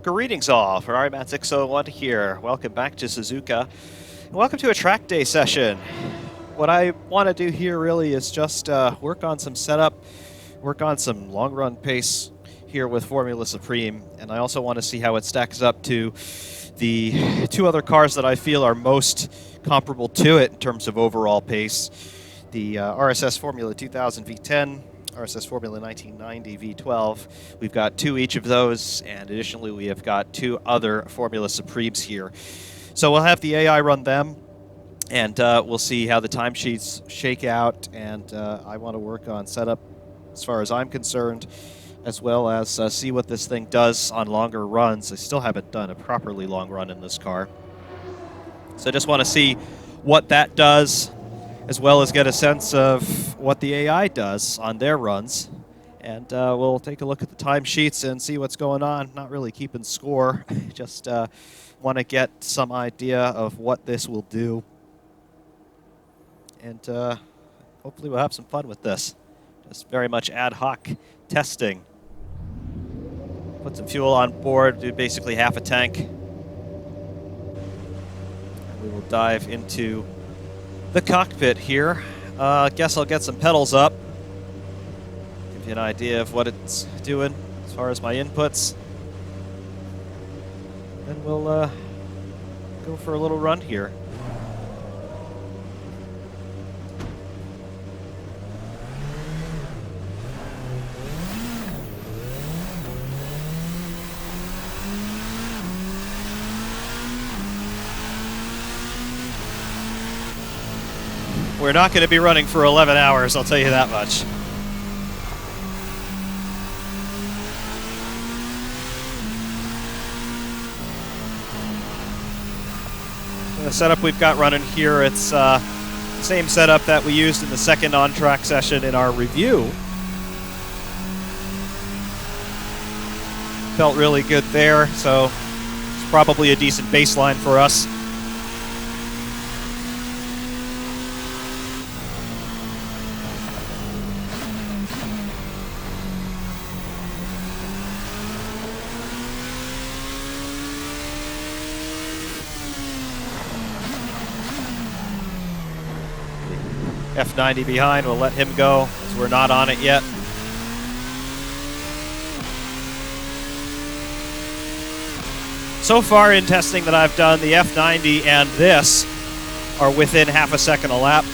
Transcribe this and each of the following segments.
Greetings all, Ferrari Matt 601 here. Welcome back to Suzuka. And welcome to a track day session. What I want to do here really is just work on some setup, work on some long run pace here with Formula Supreme, and I also want to see how it stacks up to the two other cars that I feel are most comparable to it in terms of overall pace. The RSS Formula 2000 V10, RSS Formula 1990 V12. We've got two each of those, and additionally we have got two other Formula Supremes here. So we'll have the AI run them, and we'll see how the timesheets shake out, and I want to work on setup as far as I'm concerned, as well as see what this thing does on longer runs. I still haven't done a properly long run in this car. So I just want to see what that does, as well as get a sense of what the AI does on their runs. And we'll take a look at the timesheets and see what's going on. Not really keeping score, just want to get some idea of what this will do. And hopefully we'll have some fun with this. Just very much ad hoc testing. Put some fuel on board, do basically half a tank. And we will dive into the cockpit here. Guess I'll get some pedals up. Give you an idea of what it's doing as far as my inputs. Then we'll go for a little run here. We're not going to be running for 11 hours, I'll tell you that much. The setup we've got running here, it's the same setup that we used in the second on-track session in our review. Felt really good there, so it's probably a decent baseline for us. F90 behind, we'll let him go, as we're not on it yet. So far in testing that I've done, the F90 and this are within half a second a lap.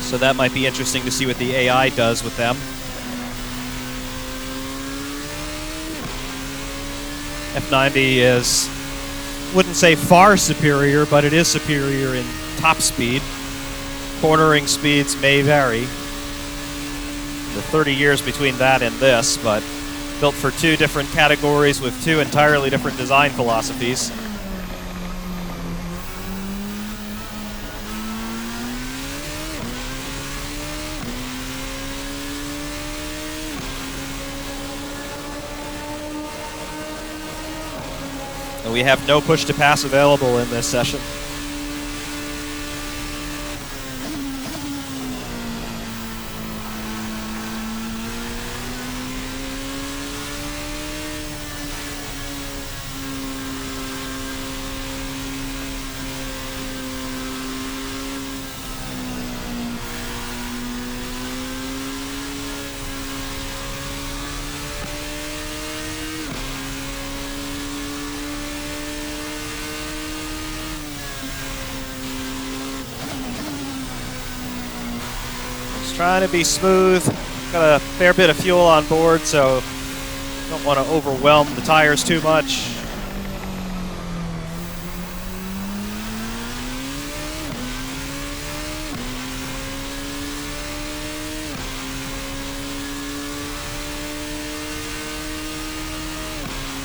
So that might be interesting to see what the AI does with them. F90 is, wouldn't say far superior, but it is superior in top speed. Cornering speeds may vary. The 30 years between that and this, but built for two different categories with two entirely different design philosophies. And we have no push to pass available in this session. Trying to be smooth. Got a fair bit of fuel on board, so don't want to overwhelm the tires too much.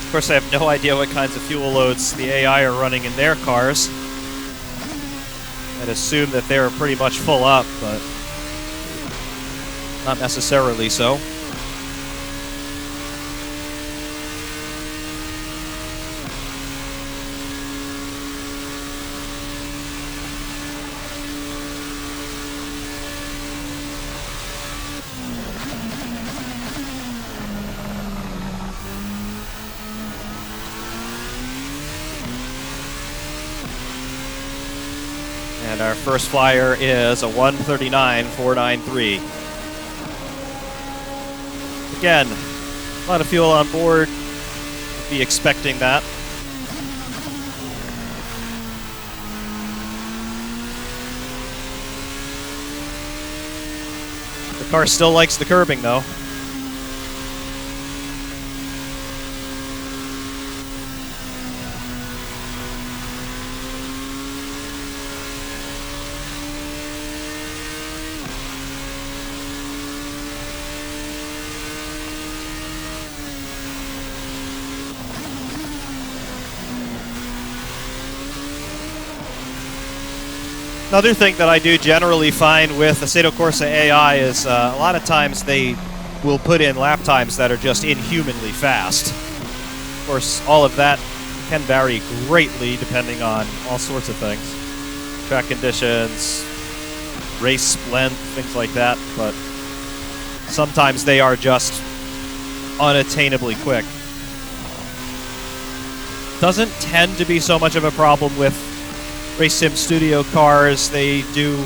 Of course, I have no idea what kinds of fuel loads the AI are running in their cars. I'd assume that they're pretty much full up, but not necessarily so. And our first flyer is a 1:39.493. Again, a lot of fuel on board. Be expecting that. The car still likes the curbing, though. Another thing that I do generally find with Assetto Corsa AI is a lot of times they will put in lap times that are just inhumanly fast. Of course, all of that can vary greatly depending on all sorts of things. Track conditions, race length, things like that, but sometimes they are just unattainably quick. Doesn't tend to be so much of a problem with Race Sim Studio cars. They do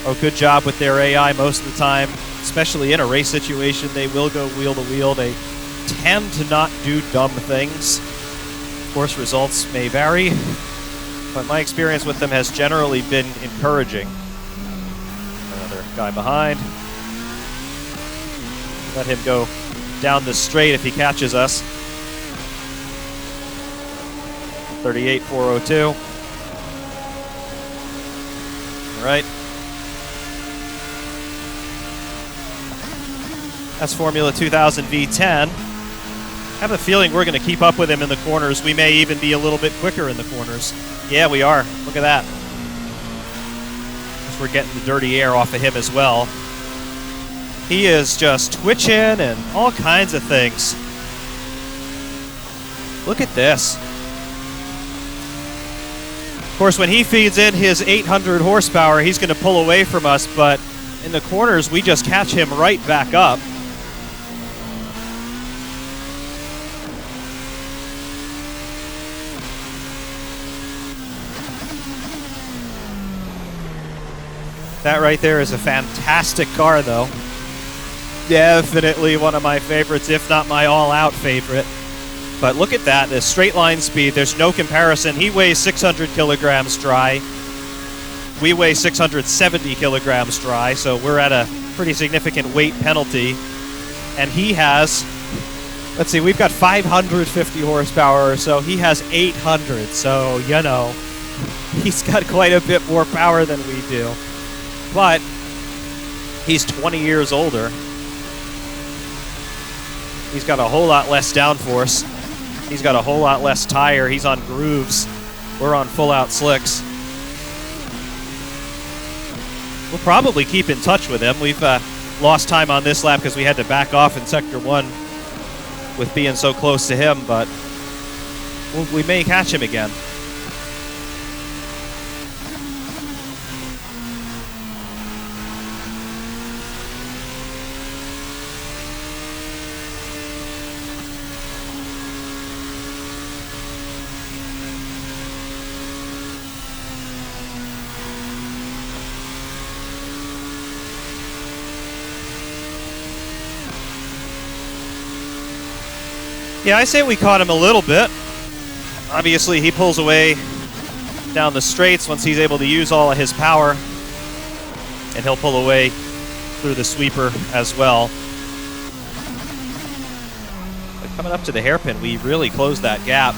a good job with their AI most of the time, especially in a race situation. They will go wheel to wheel. They tend to not do dumb things. Of course, results may vary, but my experience with them has generally been encouraging. Another guy behind. Let him go down the straight if he catches us. 38.402. All right. That's Formula 2000 V10. I have a feeling we're going to keep up with him in the corners. We may even be a little bit quicker in the corners. Yeah, we are. Look at that. We're getting the dirty air off of him as well. He is just twitching and all kinds of things. Look at this. Of course, when he feeds in his 800 horsepower, he's going to pull away from us, but in the corners, we just catch him right back up. That right there is a fantastic car, though. Definitely one of my favorites, if not my all-out favorite. But look at that, the straight line speed, there's no comparison. He weighs 600 kilograms dry. We weigh 670 kilograms dry, so we're at a pretty significant weight penalty. And he has, let's see, we've got 550 horsepower or so. He has 800, so, you know, he's got quite a bit more power than we do. But he's 20 years older. He's got a whole lot less downforce. He's got a whole lot less tire. He's on grooves. We're on full-out slicks. We'll probably keep in touch with him. We've lost time on this lap because we had to back off in Sector 1 with being so close to him, but we may catch him again. Yeah, I say we caught him a little bit. Obviously, he pulls away down the straights once he's able to use all of his power. And he'll pull away through the sweeper as well. But coming up to the hairpin, we really closed that gap.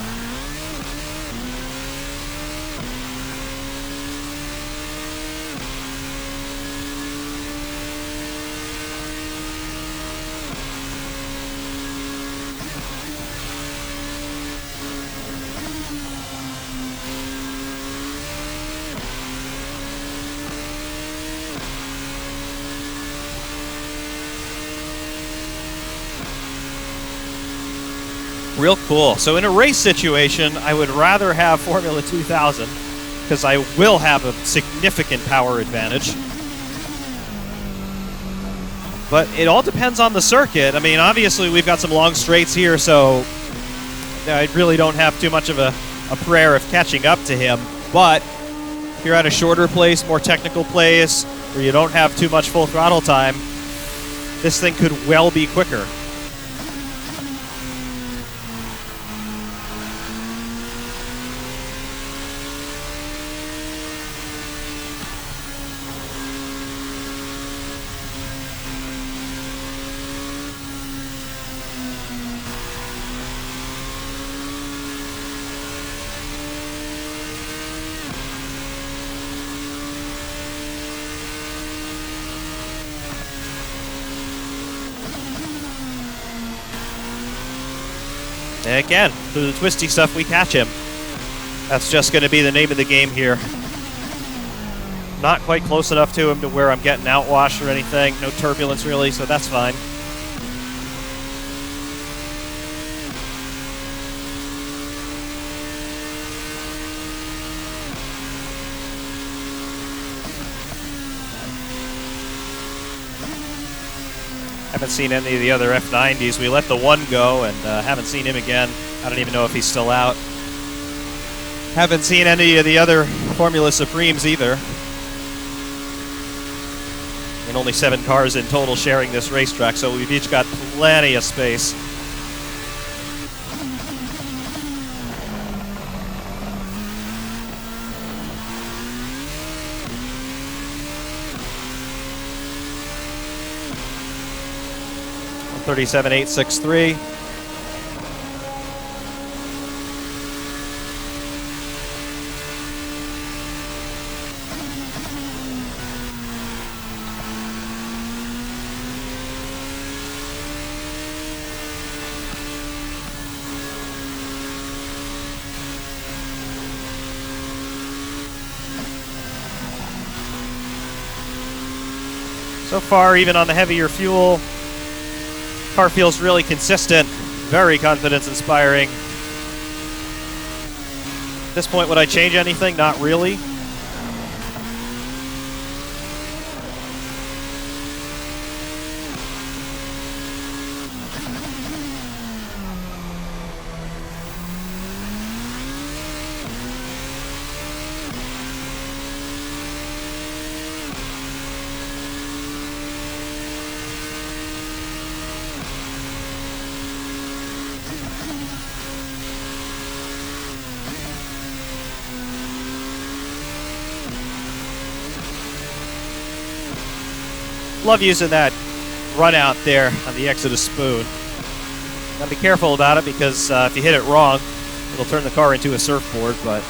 Real cool. So in a race situation, I would rather have Formula 2000 because I will have a significant power advantage. But it all depends on the circuit. I mean, obviously we've got some long straights here, so I really don't have too much of a prayer of catching up to him. But If you're at a shorter place, more technical place, where you don't have too much full throttle time, this thing could well be quicker. And again, through the twisty stuff, we catch him. That's just going to be the name of the game here. Not quite close enough to him to where I'm getting outwashed or anything. No turbulence, really, so that's fine. Haven't seen any of the other F90s. We let the one go and haven't seen him again. I don't even know if he's still out. Haven't seen any of the other Formula Supremes either. And only 7 cars in total sharing this racetrack, so we've each got plenty of space. .37.863. So far, even on the heavier fuel, car feels really consistent, very confidence-inspiring. At this point, would I change anything? Not really. Love using that run out there on the exit of Spoon. Now be careful about it because if you hit it wrong, it'll turn the car into a surfboard, but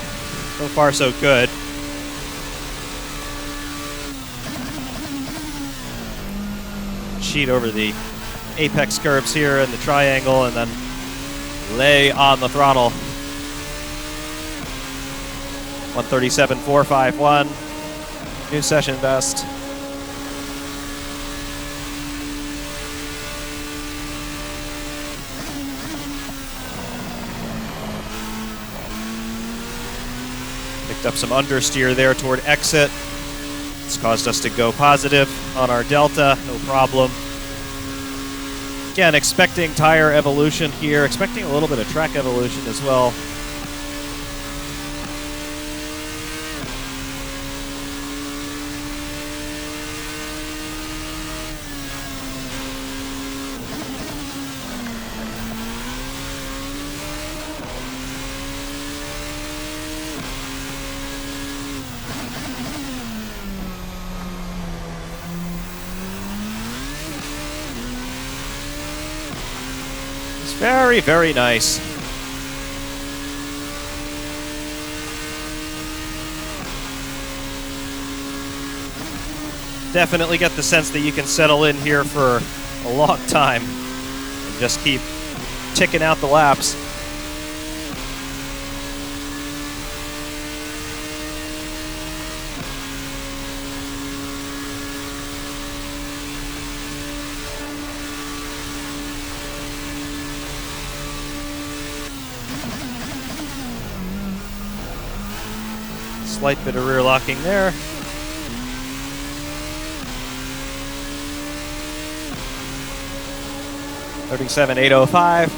so far so good. Cheat over the apex curbs here in the triangle and then lay on the throttle. 137.451, new session best. Picked up some understeer there toward exit. It's caused us to go positive on our delta, no problem. Again, expecting tire evolution here, expecting a little bit of track evolution as well. Very, very nice. Definitely get the sense that you can settle in here for a long time and just keep ticking out the laps. Slight bit of rear locking there. .37.805.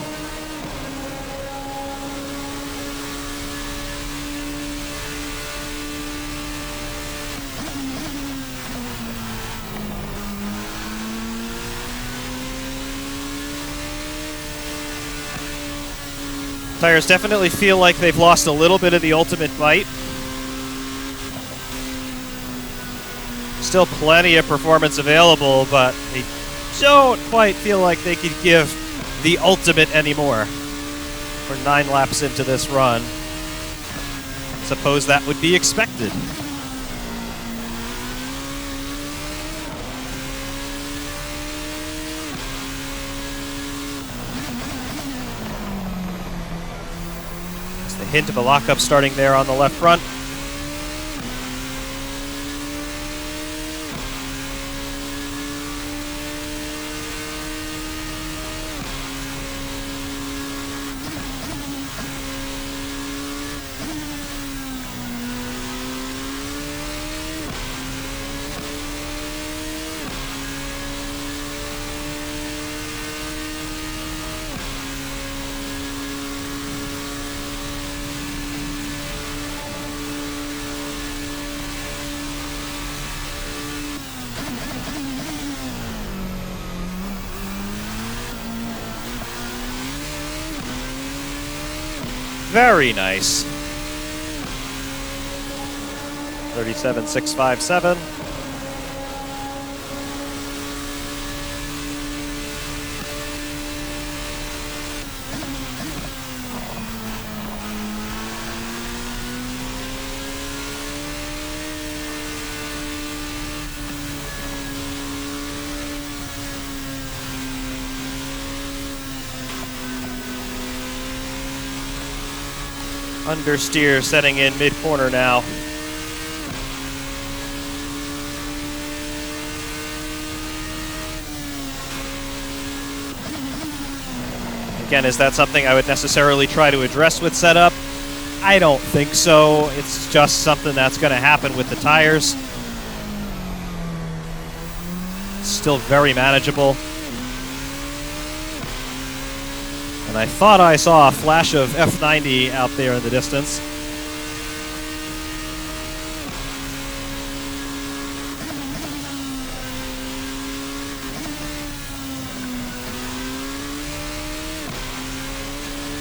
Tires definitely feel like they've lost a little bit of the ultimate bite. Still plenty of performance available, but they don't quite feel like they could give the ultimate anymore. We're 9 laps into this run. Suppose that would be expected. Just the hint of a lockup starting there on the left front. Very nice. 37.657. Understeer setting in mid-corner now. Again, is that something I would necessarily try to address with setup? I don't think so. It's just something that's going to happen with the tires. Still very manageable. And I thought I saw a flash of F90 out there in the distance.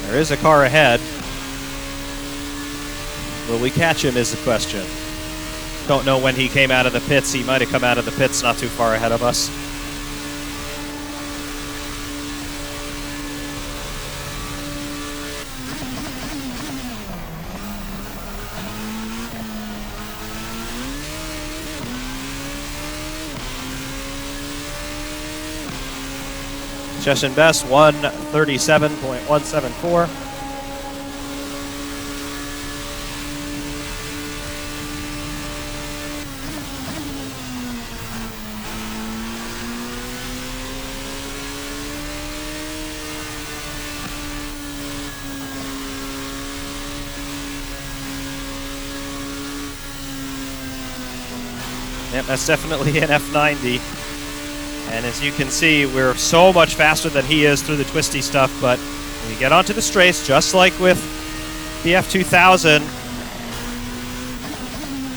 There is a car ahead. Will we catch him is the question. Don't know when he came out of the pits. He might have come out of the pits not too far ahead of us. Session best 1:37.174. Yep, that's definitely an F90. And as you can see, we're so much faster than he is through the twisty stuff, but when we get onto the straights, just like with the F2000,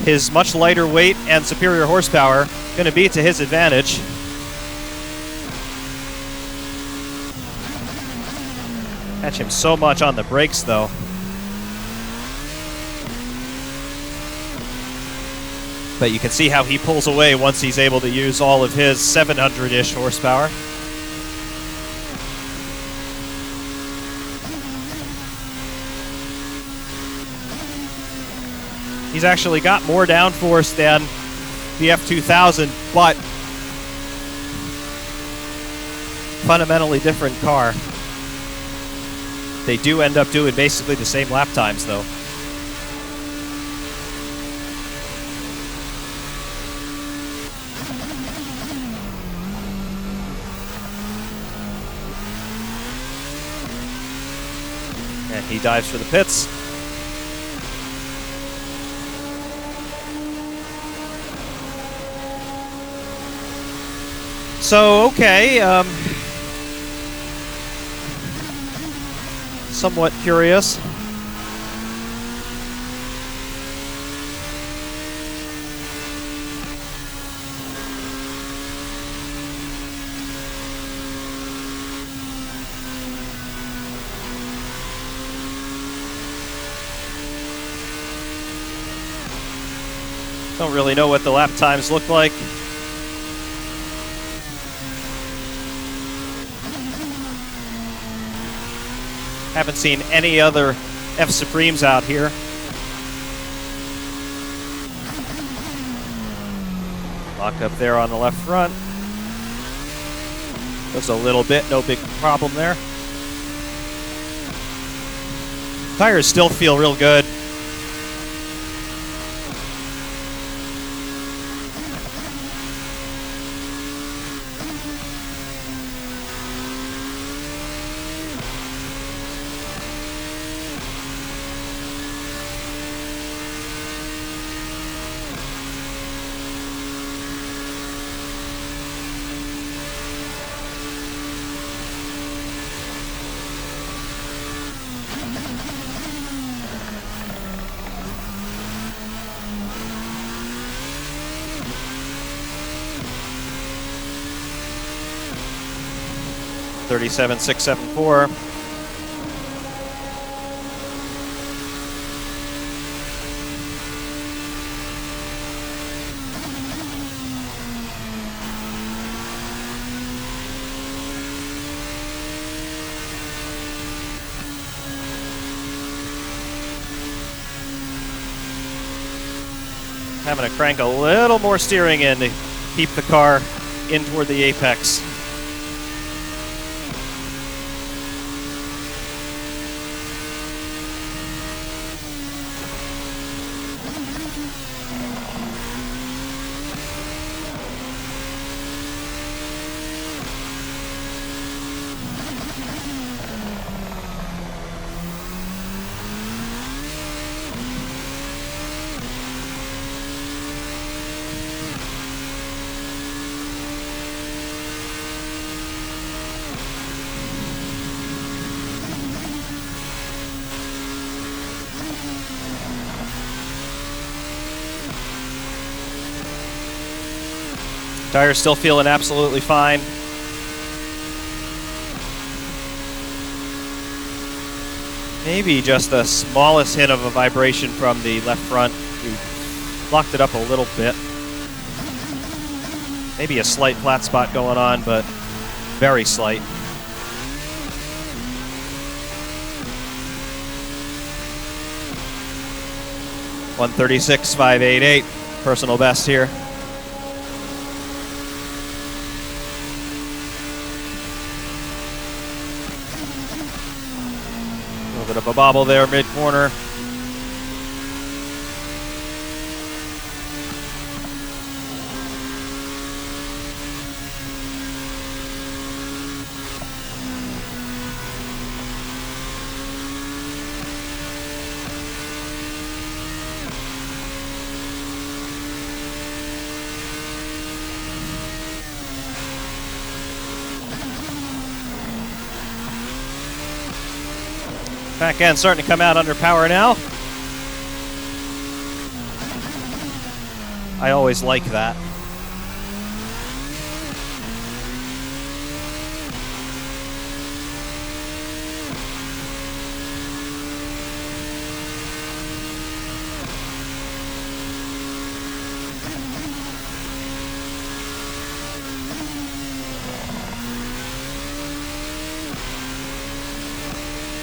his much lighter weight and superior horsepower going to be to his advantage. Catch him so much on the brakes, though. But you can see how he pulls away once he's able to use all of his 700-ish horsepower. He's actually got more downforce than the F2000, but fundamentally different car. They do end up doing basically the same lap times, though. And he dives for the pits. So, okay, somewhat curious. Don't really know what the lap times look like. Haven't seen any other F Supremes out here. Lock up there on the left front. Just a little bit, no big problem there. Tires still feel real good. .37.674. Having to crank a little more steering in to keep the car in toward the apex. Tires still feeling absolutely fine. Maybe just the smallest hit of a vibration from the left front. We locked it up a little bit. Maybe a slight flat spot going on, but very slight. .136.588, personal best here. Bit of a bobble there mid-corner. Back end starting to come out under power now. I always like that.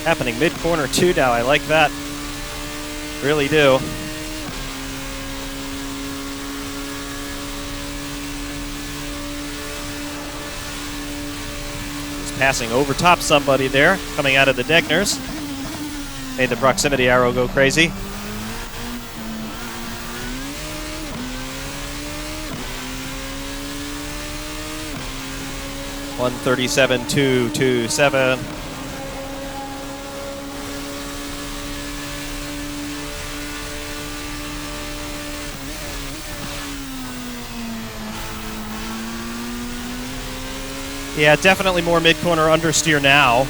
Happening mid-corner too now. I like that. Really do. Just passing over top somebody there, coming out of the Degners. Made the proximity arrow go crazy. .137.227. Yeah, definitely more mid-corner understeer now.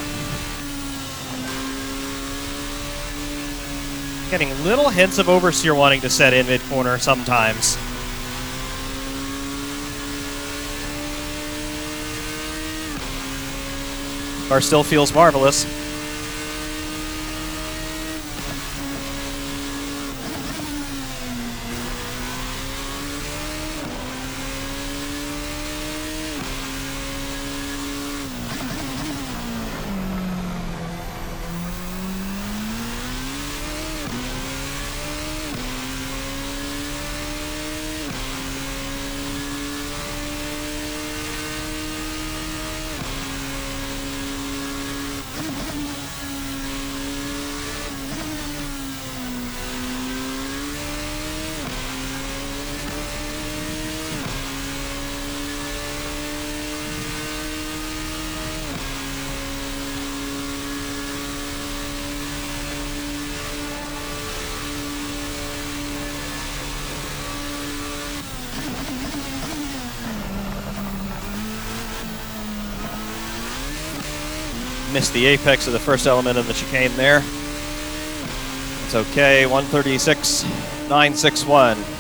Getting little hints of oversteer wanting to set in mid-corner sometimes. Car still feels marvelous. Missed the apex of the first element of the chicane there. It's okay, 136.961.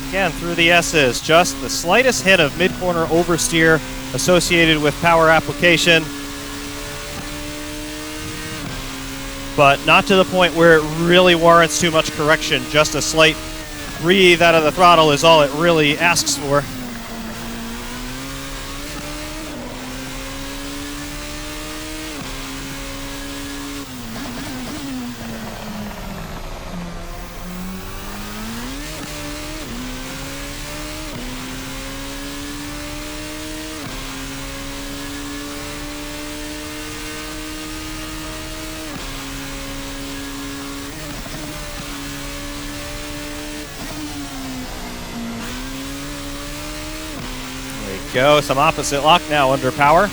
Again, through the S's, just the slightest hint of mid-corner oversteer associated with power application, but not to the point where it really warrants too much correction. Just a slight breathe out of the throttle is all it really asks for. Go, some opposite lock now under power.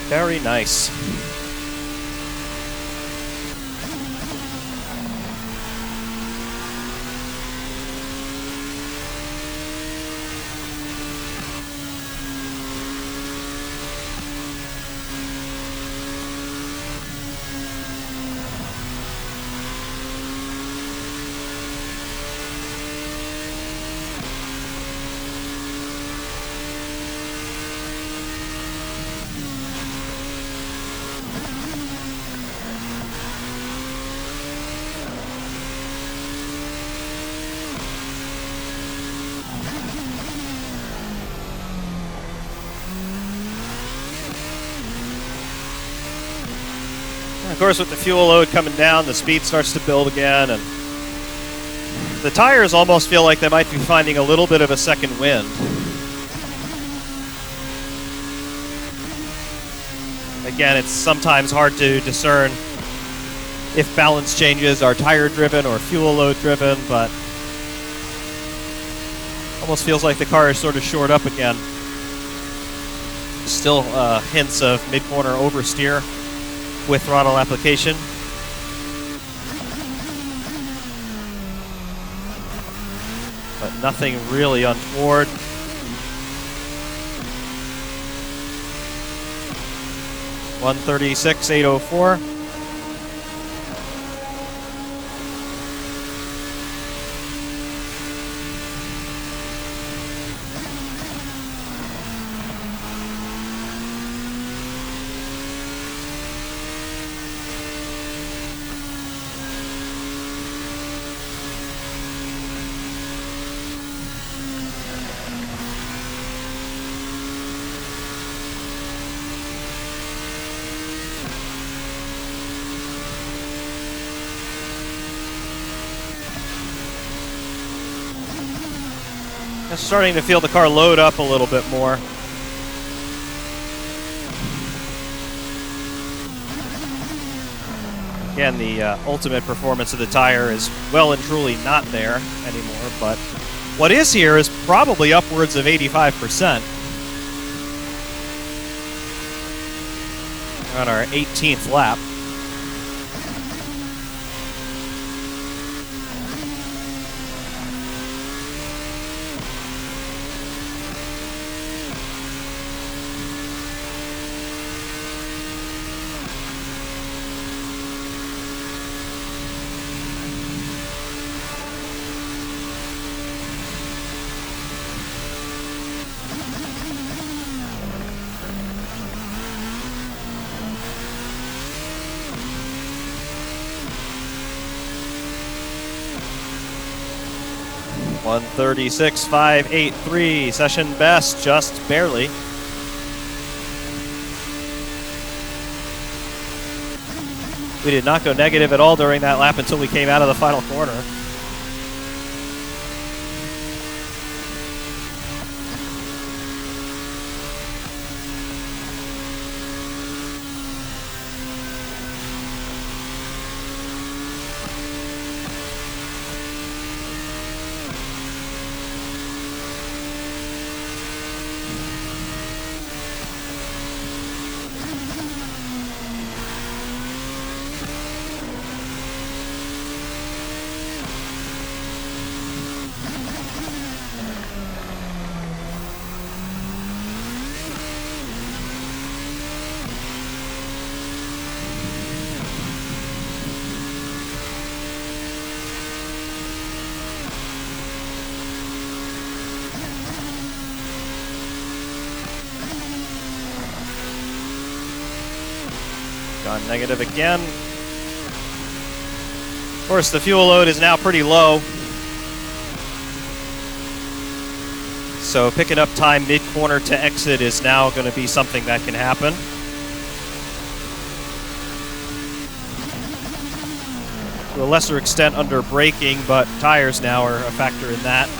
Very nice. Of course, with the fuel load coming down, the speed starts to build again, and the tires almost feel like they might be finding a little bit of a second wind. Again, it's sometimes hard to discern if balance changes are tire-driven or fuel load-driven, but almost feels like the car is sort of shored up again. Still hints of mid-corner oversteer with throttle application. But nothing really untoward. $136,804. Just starting to feel the car load up a little bit more. Again, the ultimate performance of the tire is well and truly not there anymore, but what is here is probably upwards of 85%. We're on our 18th lap. 1:36.583, session best, just barely. We did not go negative at all during that lap until we came out of the final corner. Gone negative again. Of course, the fuel load is now pretty low. So picking up time mid-corner to exit is now going to be something that can happen. To a lesser extent under braking, but tires now are a factor in that.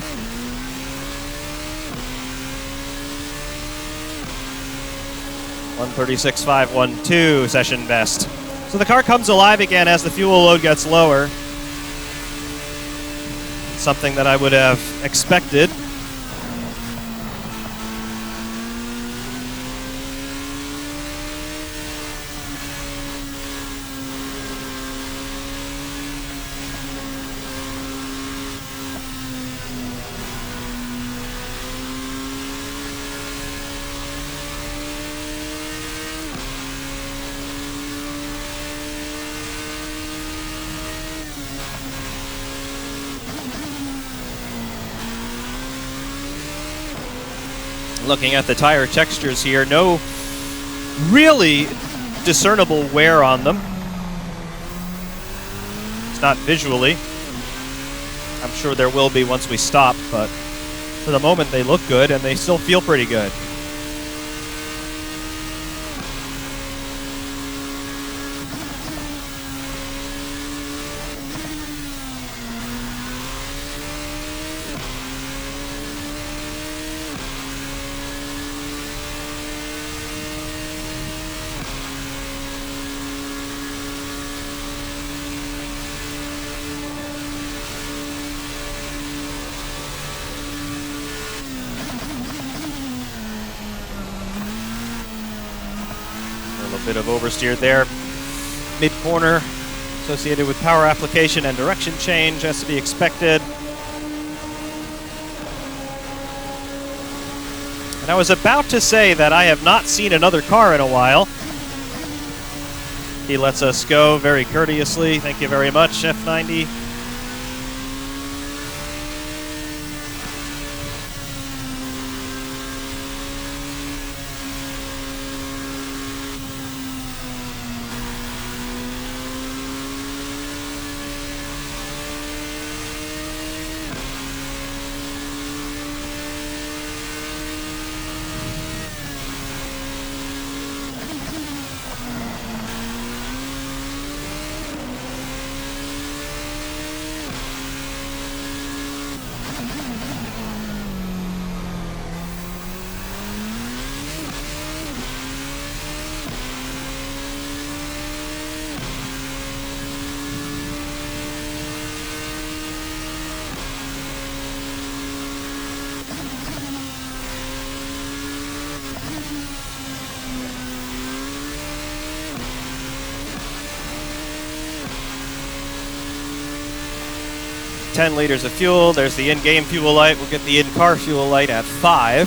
.136.512, session best. So the car comes alive again as the fuel load gets lower. Something that I would have expected. Looking at the tire textures here, no really discernible wear on them. It's not visually. I'm sure there will be once we stop, but for the moment they look good and they still feel pretty good. Bit of oversteer there. Mid-corner associated with power application and direction change, as to be expected. And I was about to say that I have not seen another car in a while. He lets us go very courteously. Thank you very much, F90. .10 liters of fuel. There's the in-game fuel light. We'll get the in-car fuel light at 5.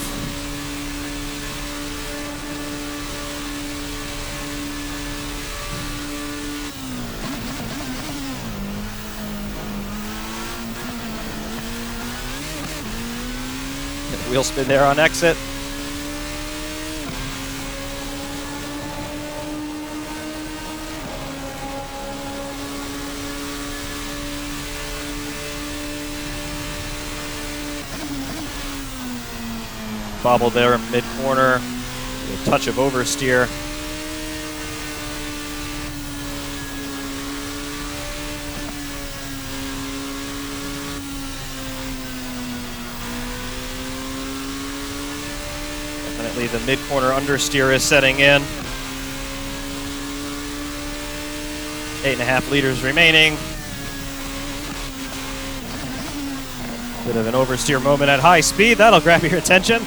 Get the wheel spin there on exit. bobble there mid-corner. A touch of oversteer. Definitely the mid-corner understeer is setting in. 8.5 liters remaining. Bit of an oversteer moment at high speed. That'll grab your attention.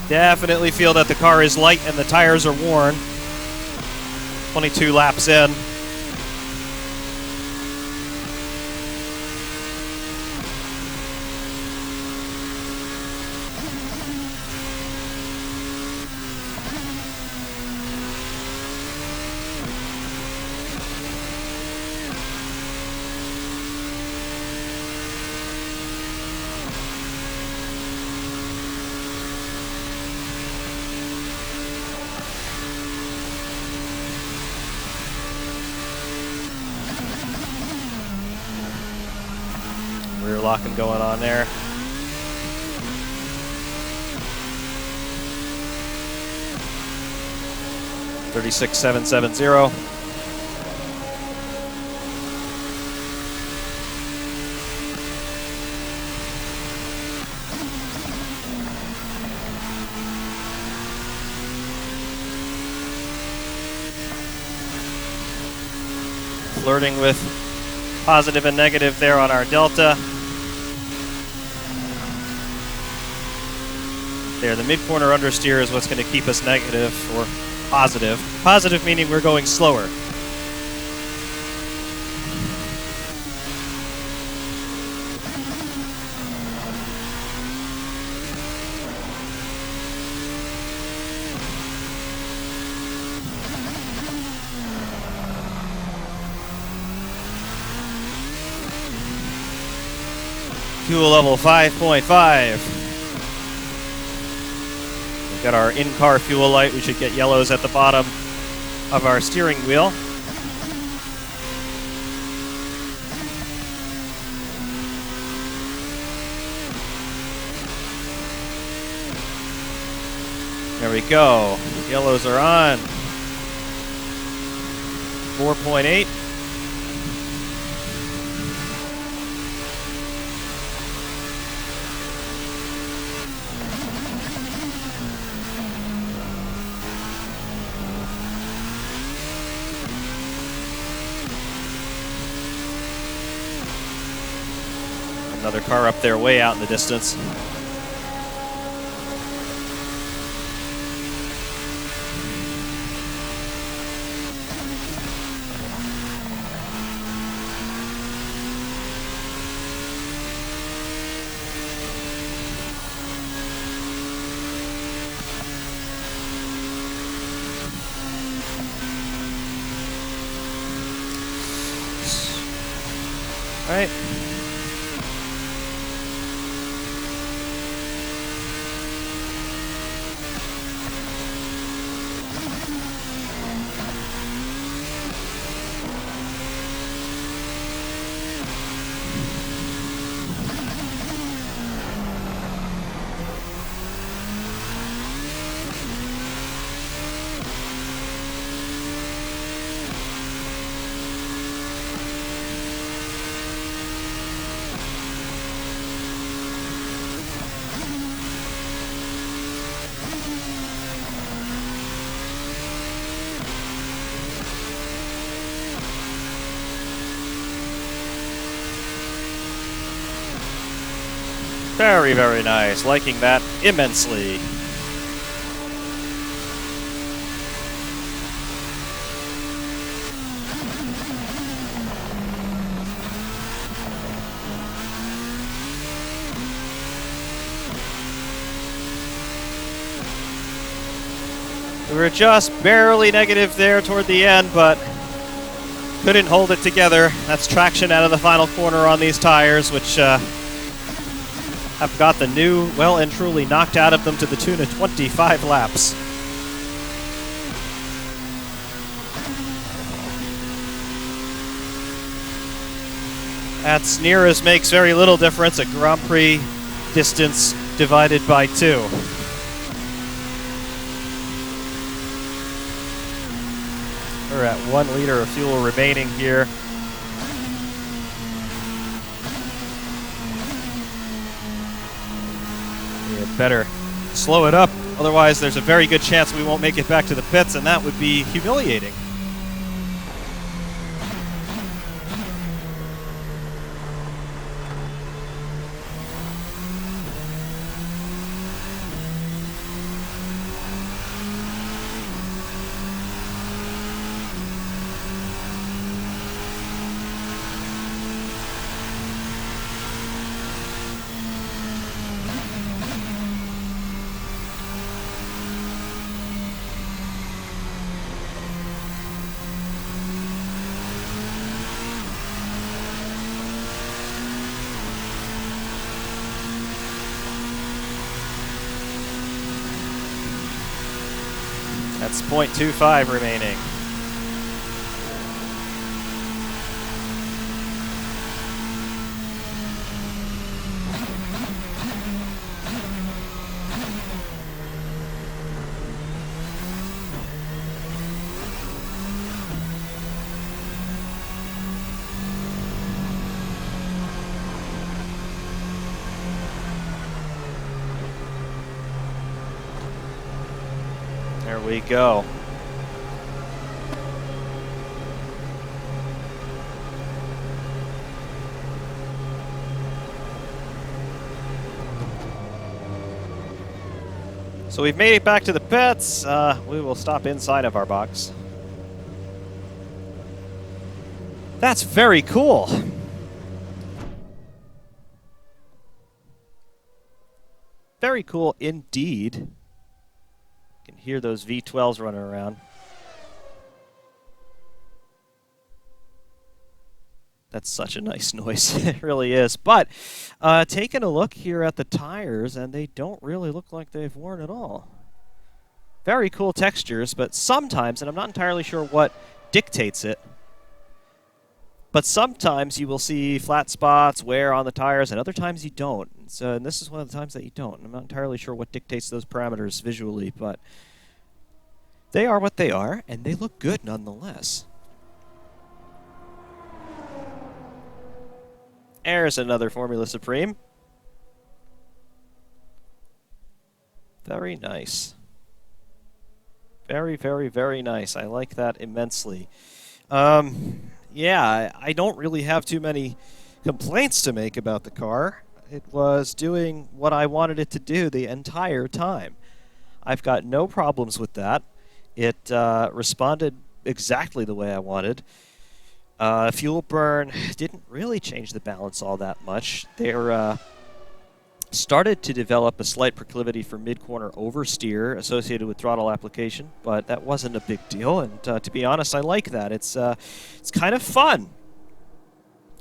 Definitely feel that the car is light and the tires are worn. 22 laps in. Rear locking going on there. $36,770. Flirting with positive and negative there on our delta. There, the mid-corner understeer is what's going to keep us negative or positive. Positive meaning we're going slower. Fuel level 5.5. We've got our in-car fuel light. We should get yellows at the bottom of our steering wheel. There we go. Yellows are on. 4.8. Another car up there way out in the distance. All right. Very, very nice. Liking that immensely. We were just barely negative there toward the end, but couldn't hold it together. That's traction out of the final corner on these tires, which have got the new well and truly knocked out of them to the tune of 25 laps. That's near as makes very little difference. A Grand Prix distance divided by 2. We're at 1 liter of fuel remaining here. We better slow it up, otherwise there's a very good chance we won't make it back to the pits, and that would be humiliating. That's 0.25 remaining. There we go. So we've made it back to the pits. We will stop inside of our box. That's very cool. Very cool indeed. You can hear those V12s running around. That's such a nice noise. It really is. But taking a look here at the tires, and they don't really look like they've worn at all. Very cool textures, but sometimes, and I'm not entirely sure what dictates it, but sometimes you will see flat spots, wear on the tires, and other times you don't. And this is one of the times that you don't. And I'm not entirely sure what dictates those parameters visually, but they are what they are, and they look good nonetheless. There's another Formula Supreme. Very nice. Very, very, very nice. I like that immensely. Yeah, I don't really have too many complaints to make about the car. It was doing what I wanted it to do the entire time. I've got no problems with that. It responded exactly the way I wanted. Fuel burn didn't really change the balance all that much. They're started to develop a slight proclivity for mid-corner oversteer associated with throttle application, but that wasn't a big deal, and to be honest, I like that. It's kind of fun.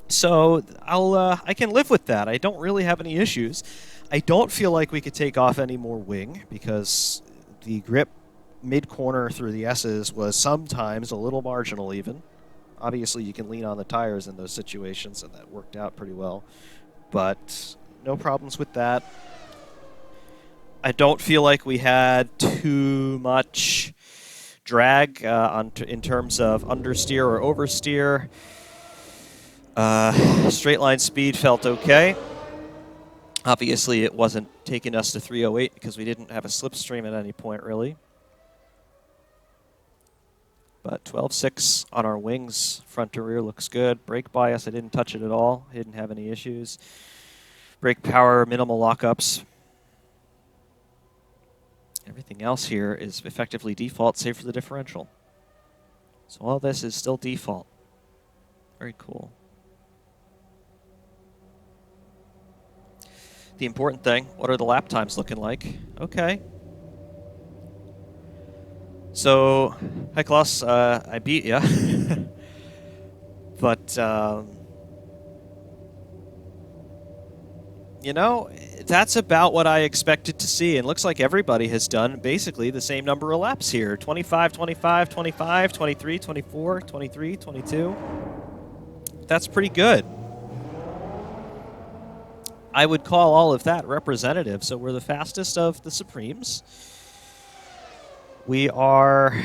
So I can live with that. I don't really have any issues. I don't feel like we could take off any more wing because the grip mid-corner through the S's was sometimes a little marginal even. Obviously, you can lean on the tires in those situations, and that worked out pretty well. But no problems with that. I don't feel like we had too much drag in terms of understeer or oversteer. Straight line speed felt okay. Obviously, it wasn't taking us to 308 because we didn't have a slipstream at any point, really. But 12.6 on our wings, front to rear looks good. Brake bias, I didn't touch it at all. Didn't have any issues. Brake power, minimal lockups. Everything else here is effectively default, save for the differential. So all this is still default. Very cool. The important thing, what are the lap times looking like? Okay. So, hi Klaus, I beat ya. But, you know, that's about what I expected to see. And looks like everybody has done basically the same number of laps here. 25, 25, 25, 23, 24, 23, 22. That's pretty good. I would call all of that representative. So we're the fastest of the Supremes. We are,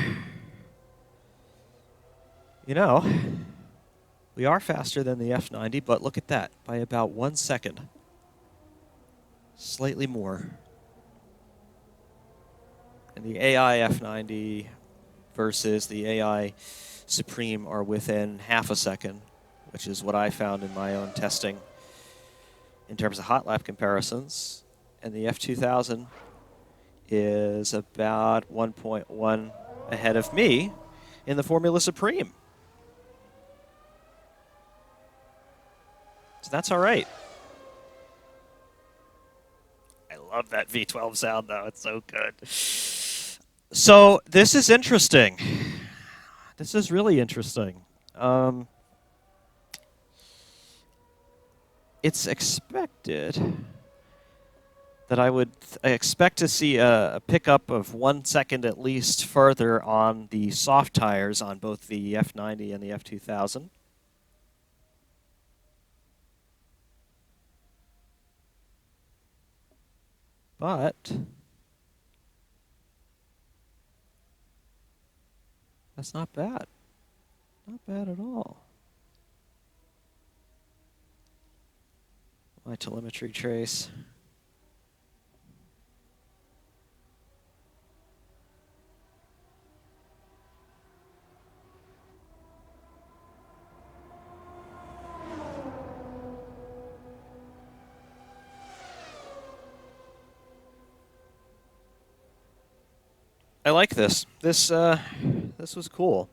we are faster than the F90, but look at that, by about 1 second. Slightly more. And the AI F90 versus the AI Supreme are within half a second, which is what I found in my own testing in terms of hot lap comparisons. And the F2000 is about 1.1 ahead of me in the Formula Supreme. So that's all right. I love that V12 sound, though. It's so good. So this is interesting. This is really interesting. It's expected that I expect to see a pickup of 1 second at least further on the soft tires on both the F90 and the F2000. But that's not bad. Not bad at all. My telemetry trace. I like this. This was cool.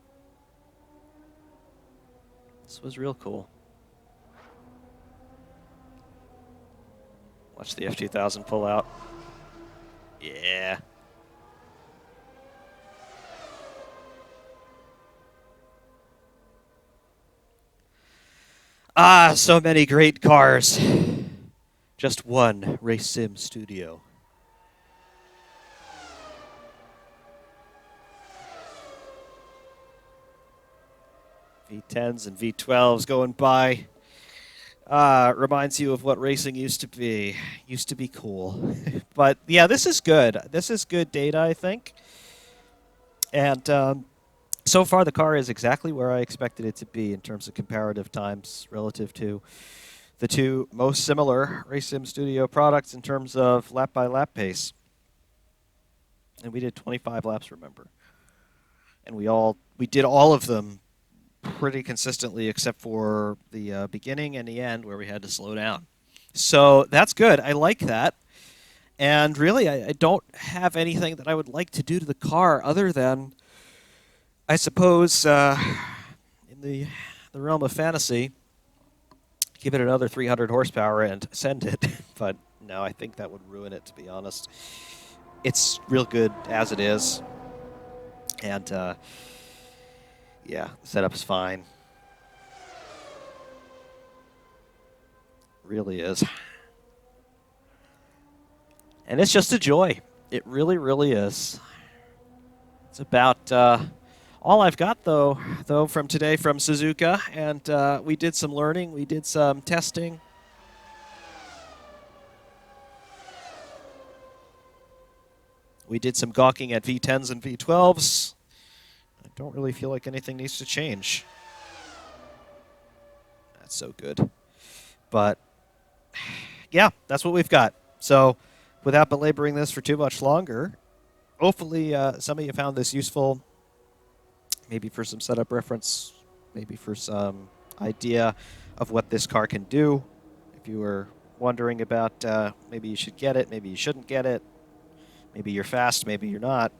This was real cool. Watch the F2000 pull out. Yeah. Ah, so many great cars. Just one race sim studio. V10s and V12s going by. Reminds you of what racing used to be. Used to be cool. But yeah, this is good. This is good data, I think. And so far, the car is exactly where I expected it to be in terms of comparative times relative to the two most similar Race Sim Studio products in terms of lap-by-lap pace. And we did 25 laps, remember. And we did all of them pretty consistently except for the beginning and the end where we had to slow down. So that's good. I like that. And really, I don't have anything that I would like to do to the car other than, I suppose, in the realm of fantasy, give it another 300 horsepower and send it. But no, I think that would ruin it, to be honest. It's real good as it is. And yeah, the setup's fine. Really is. And it's just a joy. It really, really is. It's about all I've got, though, from today from Suzuka. And we did some learning. We did some testing. We did some gawking at V10s and V12s. I don't really feel like anything needs to change. That's so good. But, yeah, that's what we've got. So, without belaboring this for too much longer, hopefully some of you found this useful, maybe for some setup reference, maybe for some idea of what this car can do. If you were wondering about maybe you should get it, maybe you shouldn't get it, maybe you're fast, maybe you're not.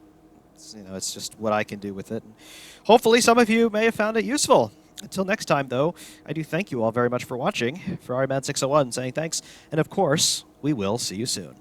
It's just what I can do with it. And hopefully some of you may have found it useful. Until next time, though, I do thank you all very much for watching. For RMan601 saying thanks. And, of course, we will see you soon.